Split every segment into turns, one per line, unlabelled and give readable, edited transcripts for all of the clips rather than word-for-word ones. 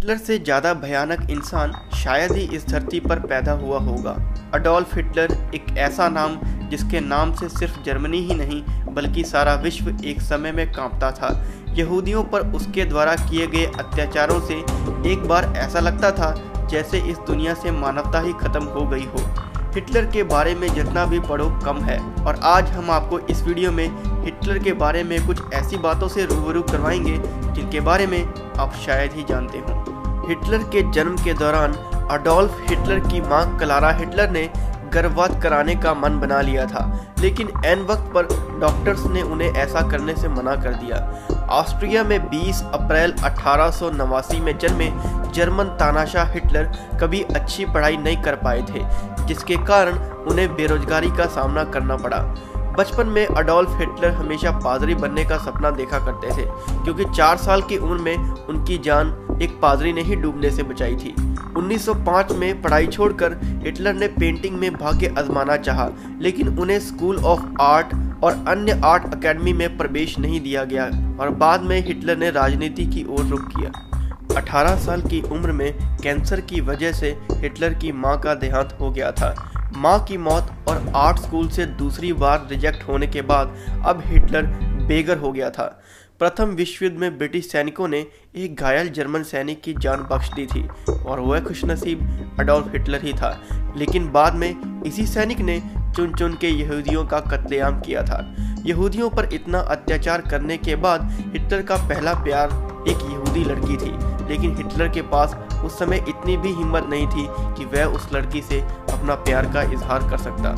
Hitler से ज़्यादा भयानक इंसान शायद ही इस धरती पर पैदा हुआ होगा। अडोल्फ हिटलर एक ऐसा नाम जिसके नाम से सिर्फ जर्मनी ही नहीं बल्कि सारा विश्व एक समय में कांपता था। यहूदियों पर उसके द्वारा किए गए अत्याचारों से एक बार ऐसा लगता था जैसे इस दुनिया से मानवता ही खत्म हो गई हो। हिटलर के बारे में जितना भी पढ़ो कम है, और आज हम आपको इस वीडियो में हिटलर के बारे में कुछ ऐसी बातों से रूबरू करवाएंगे जिनके बारे में आप शायद ही जानते हो। हिटलर के जन्म के दौरान अडोल्फ हिटलर की मां क्लारा हिटलर ने गर्भपात कराने का मन बना लिया था, लेकिन ऐन वक्त पर डॉक्टर्स ने उन्हें ऐसा करने से मना कर दिया। ऑस्ट्रिया में 20 अप्रैल 1889 में जन्मे जर्मन तानाशाह हिटलर कभी अच्छी पढ़ाई नहीं कर पाए थे, जिसके कारण उन्हें बेरोजगारी का सामना करना पड़ा। बचपन में अडोल्फ हिटलर हमेशा पादरी बनने का सपना देखा करते थे, क्योंकि 4 साल की उम्र में उनकी जान एक पादरी ने ही डूबने से बचाई थी। 1905 में पढ़ाई छोड़कर हिटलर ने पेंटिंग में भाग्य आजमाना चाहा, लेकिन उन्हें स्कूल ऑफ आर्ट और अन्य आर्ट अकेडमी में प्रवेश नहीं दिया गया और बाद में हिटलर ने राजनीति की ओर रुख किया। 18 साल की उम्र में कैंसर की वजह से हिटलर की मां का देहांत हो गया था। मां की मौत और आर्ट स्कूल से दूसरी बार रिजेक्ट होने के बाद अब हिटलर बेघर हो गया था। प्रथम विश्व युद्ध में ब्रिटिश सैनिकों ने एक घायल जर्मन सैनिक की जान बख्श दी थी और वह खुशनसीब अडोल्फ हिटलर ही था, लेकिन बाद में इसी सैनिक ने चुन चुन के यहूदियों का कत्लेआम किया था। यहूदियों पर इतना अत्याचार करने के बाद हिटलर का पहला प्यार एक यहूदी लड़की थी, लेकिन हिटलर के पास उस समय इतनी भी हिम्मत नहीं थी कि वह उस लड़की से अपना प्यार का इजहार कर सकता।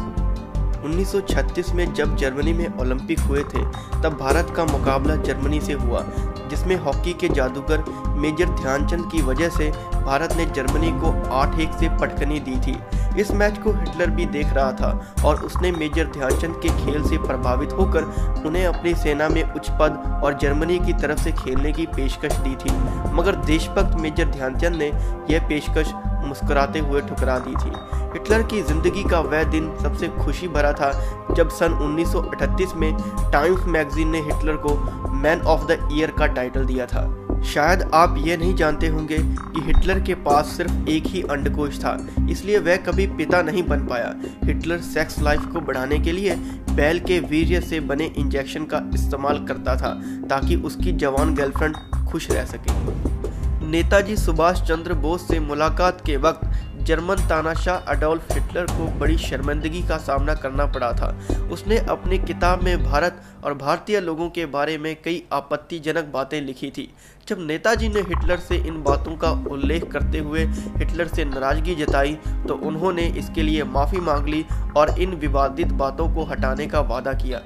1936 में जब जर्मनी में ओलंपिक हुए थे, तब भारत का मुकाबला जर्मनी से हुआ, जिसमें हॉकी के जादूगर मेजर ध्यानचंद की वजह से भारत ने जर्मनी को 8-1 से पटकनी दी थी। इस मैच को हिटलर भी देख रहा था और उसने मेजर ध्यानचंद के खेल से प्रभावित होकर उन्हें अपनी सेना में उच्च पद और जर्मनी की तरफ से खेलने की पेशकश दी थी, मगर देशभक्त मेजर ध्यानचंद ने यह पेशकश मुस्कुराते हुए ठुकरा दी थी। हिटलर की जिंदगी का वह दिन सबसे खुशी भरा था जब सन 1938 में टाइम्स मैगजीन ने हिटलर को मैन ऑफ द ईयर का टाइटल दिया था। शायद आप ये नहीं जानते होंगे कि हिटलर के पास सिर्फ एक ही अंडकोश था, इसलिए वह कभी पिता नहीं बन पाया। हिटलर सेक्स लाइफ को बढ़ाने के लिए बैल के वीर्य से बने इंजेक्शन का इस्तेमाल करता था ताकि उसकी जवान गर्लफ्रेंड खुश रह सके। नेताजी सुभाष चंद्र बोस से मुलाकात के वक्त जर्मन तानाशाह अडोल्फ हिटलर को बड़ी शर्मिंदगी का सामना करना पड़ा था। उसने अपनी किताब में भारत और भारतीय लोगों के बारे में कई आपत्तिजनक बातें लिखी थी। जब नेताजी ने हिटलर से इन बातों का उल्लेख करते हुए हिटलर से नाराजगी जताई तो उन्होंने इसके लिए माफ़ी मांग ली और इन विवादित बातों को हटाने का वादा किया।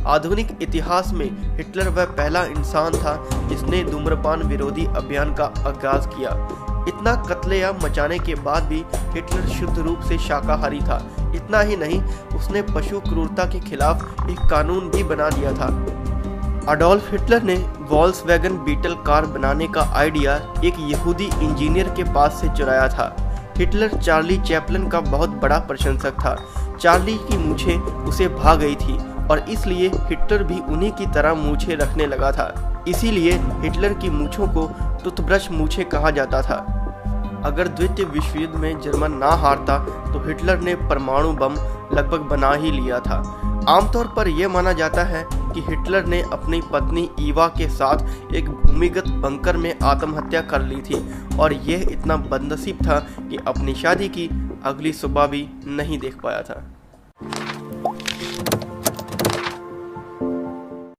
आधुनिक इतिहास में हिटलर वह पहला इंसान था जिसने धूम्रपान विरोधी अभियान का आगाज किया। इतना कत्लेआम मचाने के बाद भी हिटलर शुद्ध रूप से शाकाहारी था। इतना ही नहीं, उसने पशु क्रूरता के खिलाफ एक कानून भी बना दिया था। अडोल्फ हिटलर ने वॉल्क्सवैगन बीटल कार बनाने का आइडिया एक यहूदी इंजीनियर के पास से चुराया था। हिटलर चार्ली चैपलिन का बहुत बड़ा प्रशंसक था। चार्ली की मूछें उसे भा गई थी और इसलिए हिटलर भी उन्हीं की तरह मूछें रखने लगा था। इसीलिए हिटलर की मूछों को टूथब्रश मूछें कहा जाता था। अगर द्वितीय विश्व युद्ध में जर्मन ना हारता तो हिटलर ने परमाणु बम लगभग बना ही लिया था। आमतौर पर यह माना जाता है कि हिटलर ने अपनी पत्नी ईवा के साथ एक भूमिगत बंकर में आत्महत्या कर ली थी और यह इतना बदनसीब था कि अपनी शादी की अगली सुबह भी नहीं देख पाया था।